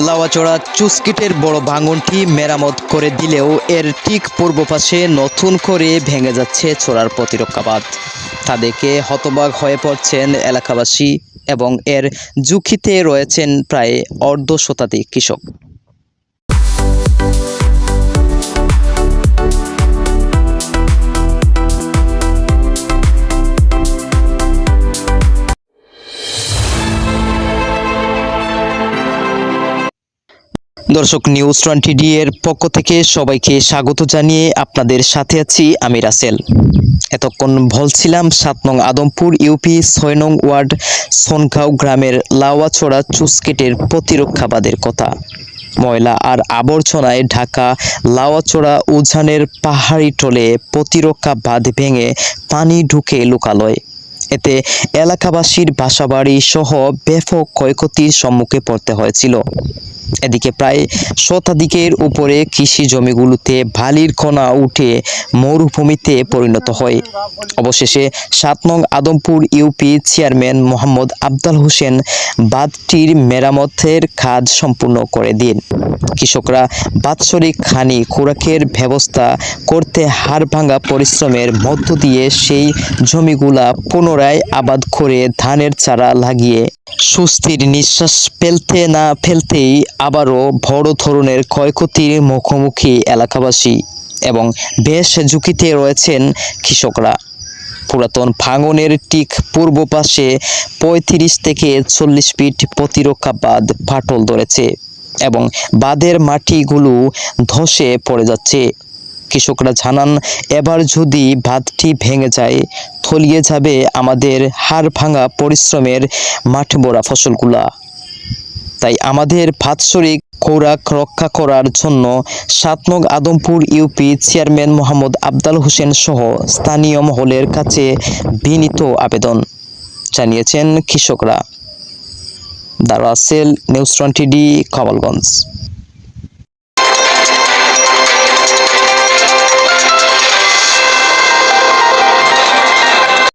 লাউয়াচড়া চুস্কিটের বড় ভাঙনটি মেরামত করে দিলেও এর ঠিক পূর্ব পাশে নতুন করে ভেঙে যাচ্ছে চোরার প্রতিরক্ষা বাঁধ। তাদেরকে হতবাক হয়ে পড়ছেন এলাকাবাসী এবং এর ঝুঁকিতে রয়েছেন প্রায় অর্ধ শতাধিক কৃষক। দর্শক, নিউজ 20D এর পক্ষ থেকে সবাইকে স্বাগত জানিয়ে আপনাদের সাথে আছি আমি রাসেল। এতক্ষণ বলছিলাম 7 নং আদমপুর ইউপি 6 নং ওয়ার্ড সোনগাঁও গ্রামের লাউয়াচড়া চুস্কিটের প্রতিরক্ষা বাঁধের কথা। ময়লা আর আবর্জনায় ঢাকা লাউয়াচড়া উজানের পাহাড়ি টলে প্রতিরক্ষা বাঁধ ভেঙে পানি ঢুকে লোকালয়। এতে এলাকাবাসীর বাসাবাড়ি সহ ব্যাপক ক্ষয়ক্ষতির সম্মুখে পড়তে হয়েছিল। এদিকে প্রায় শতাধিকের উপরে কৃষি জমিগুলোতে বালির কণা উঠে মরুভূমিতে পরিণত হয়। অবশেষে 7 নং আদমপুর ইউপি চেয়ারম্যান মোহাম্মদ আফজাল হোসেন বাঁধটির মেরামতের কাজ সম্পূর্ণ করে দেন। কৃষকরা বাৎসরিক খানি খোরাকের ব্যবস্থা করতে হাড়ভাঙা পরিশ্রমের মধ্য দিয়ে সেই জমিগুলা পুনরায় আবাদ করে ধানের চারা লাগিয়ে স্বস্তির নিঃশ্বাস ফেলতে না ফেলতেই আবারও বড় ধরনের ক্ষয়ক্ষতির মুখোমুখি এলাকাবাসী এবং বেশ ঝুঁকিতে রয়েছেন কৃষকরা। পুরাতন ভাঙনের ঠিক পূর্ব পাশে 35 থেকে 40 ফিট প্রতিরক্ষা বাঁধ ফাটল ধরেছে এবং বাঁধের মাটিগুলো ধসে পড়ে যাচ্ছে। কৃষকরা জানান, এবার যদি বাঁধটি ভেঙে যায় তলিয়ে যাবে আমাদের হাড় ভাঙা পরিশ্রমের মাঠ ভরা ফসলগুলা। তাই আমাদের বাৎসরিক খোরাক রক্ষা করার জন্য 7 নং আদমপুর ইউপি চেয়ারম্যান মোহাম্মদ আফজাল হোসেন সহ স্থানীয় মহলের কাছে বিনীত আবেদন জানিয়েছেন কৃষকরা। The Rasel, news 20D, Kamalganj.